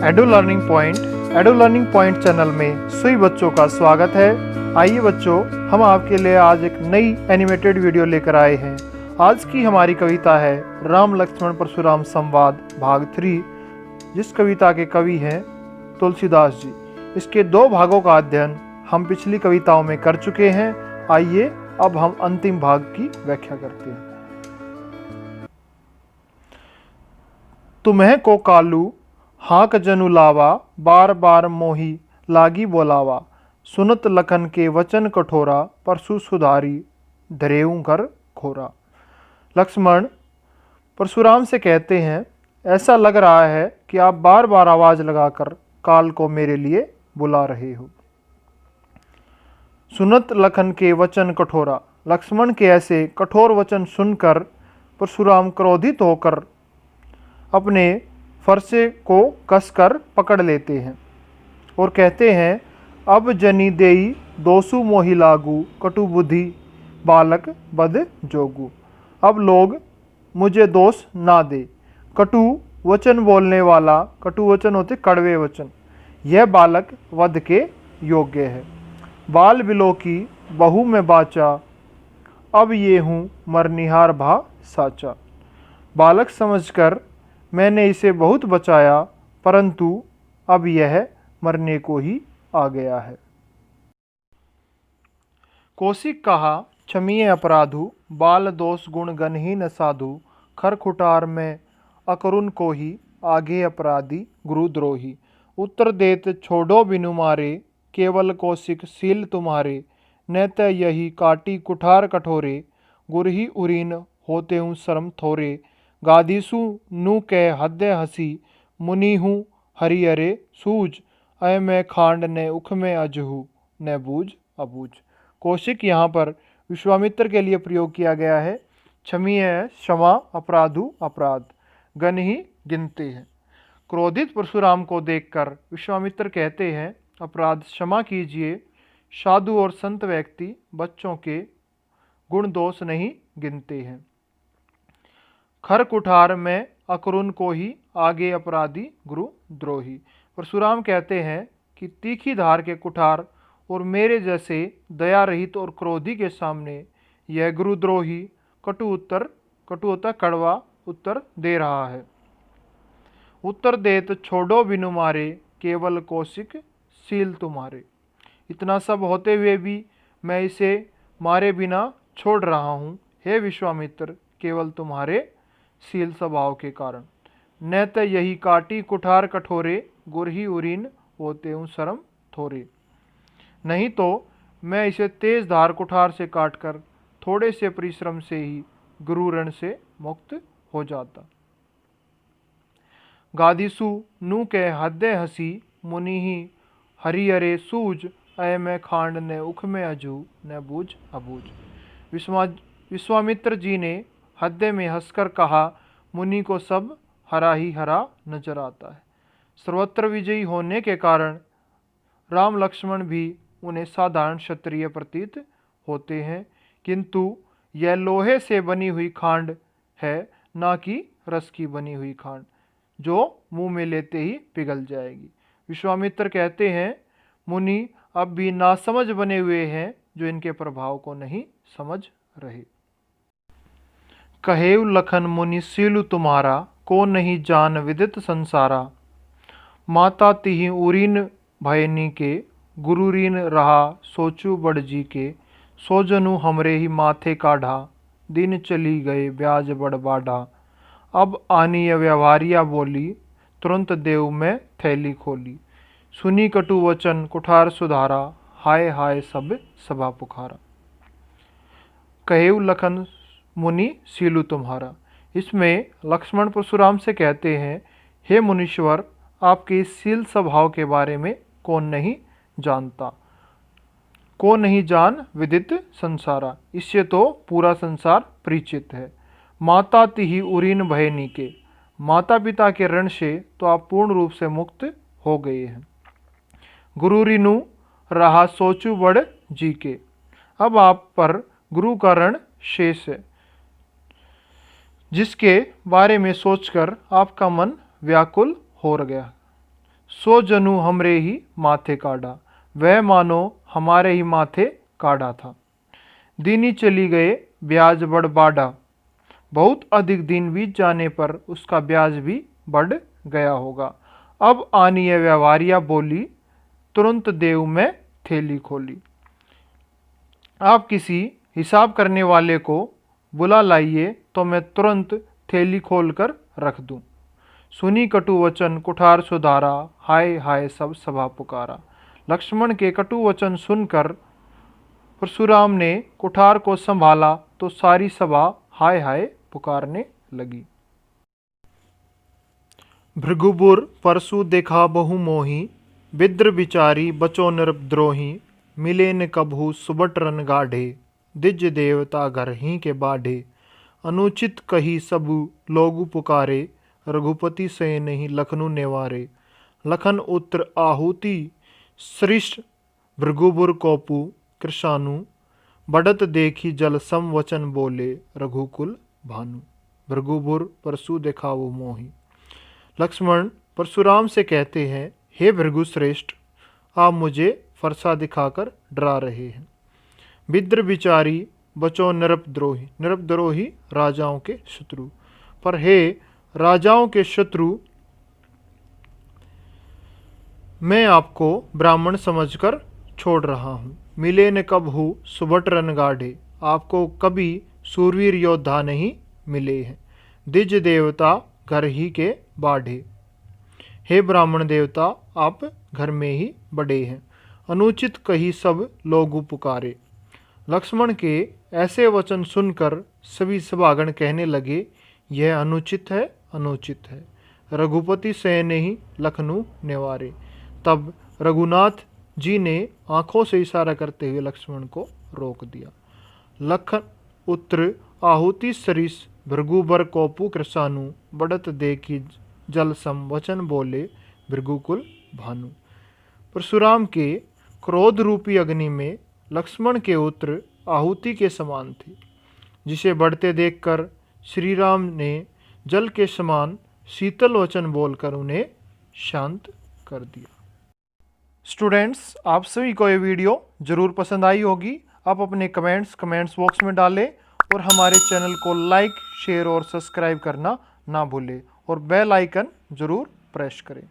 एडु learning point channel में सभी बच्चों का स्वागत है। आइए बच्चों, हम आपके लिए आज एक नई एनिमेटेड वीडियो लेकर आए हैं। आज की हमारी कविता है राम लक्ष्मण परशुराम संवाद भाग 3, जिस कविता के कवि हैं तुलसीदास जी। इसके 2 भागों का अध्ययन हम पिछली कविताओं में कर चुके हैं। आइए अब हम अंतिम भाग की व्याख्या करते हैं। तुम्हें को कालू हाक जनु लावा, बार बार मोही लागी बोलावा। सुनत लखन के वचन कठोरा, परशु सुधारी धरेऊं कर खोरा। लक्ष्मण परशुराम से कहते हैं, ऐसा लग रहा है कि आप बार बार आवाज लगाकर काल को मेरे लिए बुला रहे हो। सुनत लखन के वचन कठोरा। लक्ष्मण के ऐसे कठोर वचन सुनकर परशुराम क्रोधित होकर अपने फरसे को कसकर पकड़ लेते हैं और कहते हैं, अब जनी देई दोसु मोहि लागू, कटु बुद्धि बालक बद जोगू। अब लोग मुझे दोष ना दे। कटु वचन बोलने वाला, कटु वचन होते कड़वे वचन, यह बालक वध के योग्य है। बाल बिलो की बहू में बाचा, अब ये हूँ मरनिहार भा साचा। बालक समझकर मैंने इसे बहुत बचाया, परंतु अब यह मरने को ही आ गया है। कौशिक कहा, क्षमीय अपराधु, बाल दोष गुण गणहीन साधु। खरखुटार में अकरुण को ही, आगे अपराधी गुरुद्रोही। उत्तर देत छोड़ो बिनु मारे, केवल कौशिक सील तुम्हारे। न त यही काटी कुठार कठोरे, गुरही उरीन होते हूँ शर्म थोरे। गादीसु नु कह हद्य हसी, मुनि हूँ हरिअरे सूझ। अय मैं खांड ने उख में अजहू, न बूझ अबूझ। कौशिक यहाँ पर विश्वामित्र के लिए प्रयोग किया गया है। क्षमीय है क्षमा, अपराधु अपराध, गण ही गिनते हैं। क्रोधित परशुराम को देखकर विश्वामित्र कहते हैं, अपराध क्षमा कीजिए। साधु और संत व्यक्ति बच्चों के गुण दोष नहीं गिनते हैं। खर कुठार में अकरुण को ही, आगे अपराधी गुरु द्रोही। परशुराम कहते हैं कि तीखी धार के कुठार और मेरे जैसे दया रहित और क्रोधी के सामने यह गुरुद्रोही कटु होता कड़वा उत्तर दे रहा है। उत्तर देत छोड़ो बिनु मारे, केवल कौशिक सील तुम्हारे। इतना सब होते हुए भी मैं इसे मारे बिना छोड़ रहा हूँ। हे विश्वामित्र, केवल तुम्हारे शील स्वभाव के कारण। न त यही काटी कुठार कठोरे, गुरही उरीन होते हूँ शर्म थोरे। नहीं तो मैं इसे तेज धार कुठार से काटकर थोड़े से परिश्रम से ही गुरु ऋण से मुक्त हो जाता। गादीसु नु के हद्य हसी, मुनि ही हरिअरे सूझ। अय मैं खांड ने उख में अजू, न बूझ अबूझ। विश्वामित्र जी ने हृदय में हंसकर कहा, मुनि को सब हरा ही हरा नजर आता है। सर्वत्र विजयी होने के कारण राम लक्ष्मण भी उन्हें साधारण क्षत्रिय प्रतीत होते हैं, किंतु यह लोहे से बनी हुई खांड है, ना कि रस की बनी हुई खांड जो मुंह में लेते ही पिघल जाएगी। विश्वामित्र कहते हैं, मुनि अब भी नासमझ बने हुए हैं, जो इनके प्रभाव को नहीं समझ रहे। कहेउ लखन मुनि सीलु तुम्हारा, को नहीं जान विदित संसारा। माता तिहि उरीन भयनी के, गुरु रीन रहा सोचु बड़ जी के। सोजनु हमरे ही माथे काढ़ा, दिन चली गए ब्याज बड़ बाढ़ा। अब आनीय व्यवहारिया बोली, तुरंत देव में थैली खोली। सुनी कटु वचन कुठार सुधारा, हाय हाय सब सभा पुकारा। कहेउ लखन मुनि सीलु तुम्हारा। इसमें लक्ष्मण परशुराम से कहते हैं, हे मुनीश्वर, आपके इस सील स्वभाव के बारे में कौन नहीं जानता। कौन नहीं जान विदित संसारा, इससे तो पूरा संसार परिचित है। माता तिहि उरीन भयनी के, माता पिता के ऋण से तो आप पूर्ण रूप से मुक्त हो गए हैं। गुरु ऋनु रहा सोचु बड़ जी के, अब आप पर गुरु का ऋण शेष है, जिसके बारे में सोचकर आपका मन व्याकुल हो गया। सो जनु हमरे ही माथे काढ़ा, वह मानो हमारे ही माथे काढ़ा था। दिनी चली गए ब्याज बढ़ बाढ़ा, बहुत अधिक दिन बीत जाने पर उसका ब्याज भी बढ़ गया होगा। अब आनी है व्यवहारिया बोली, तुरंत देव में थैली खोली। आप किसी हिसाब करने वाले को बुला लाइए तो मैं तुरंत थैली खोलकर रख दूं। सुनी कटु वचन कुठार सुधारा, हाय हाय सब सभा पुकारा। लक्ष्मण के कटु वचन सुनकर परशुराम ने कुठार को संभाला तो सारी सभा हाय हाय पुकारने लगी। भृगुपुर परशु देखा बहु मोही, विद्र बिचारी बचो नृपद्रोही। मिले न कभू सुबट रन गाढ़े, दिज देवता घर ही के बाढ़े। अनुचित कही सबु लोगु पुकारे, रघुपति से नहीं लखनु नेवारे। लखन उत्र आहुति श्रेष्ठ, भृगुपुर कोपु कृशानु। बढ़त देखी जल सम वचन बोले, रघुकुल भानु। भृगुपुर परशु देखावो मोही। लक्ष्मण परशुराम से कहते हैं, हे भृगु श्रेष्ठ, आप मुझे फरसा दिखाकर डरा रहे हैं। विद्र बिचारी बचो नृपद्रोही, नृपद्रोही राजाओं के शत्रु। पर हे राजाओं के शत्रु, मैं आपको ब्राह्मण समझकर छोड़ रहा हूँ। मिले न कबहू सुबट रन गाढ़े, आपको कभी सूरवीर योद्धा नहीं मिले हैं। दिज देवता घर ही के बाढ़े, हे ब्राह्मण देवता आप घर में ही बड़े हैं। अनुचित कही सब लोगु पुकारे। लक्ष्मण के ऐसे वचन सुनकर सभी सभागण कहने लगे, यह अनुचित है, अनुचित है। रघुपति से नहीं लखनु नेवारे। तब रघुनाथ जी ने आंखों से इशारा करते हुए लक्ष्मण को रोक दिया। लखन उत्र आहुति सरिस, भृगुबर कोपु कृशानु। बढ़त देखी जल सम वचन बोले, भृगुकुल भानु। परशुराम के क्रोध रूपी अग्नि में लक्ष्मण के उत्र आहुति के समान थी, जिसे बढ़ते देखकर श्री राम ने जल के समान शीतल वचन बोलकर उन्हें शांत कर दिया। स्टूडेंट्स, आप सभी को ये वीडियो ज़रूर पसंद आई होगी। आप अपने कमेंट्स बॉक्स में डालें और हमारे चैनल को लाइक, शेयर और सब्सक्राइब करना ना भूलें और बेल आइकन ज़रूर प्रेस करें।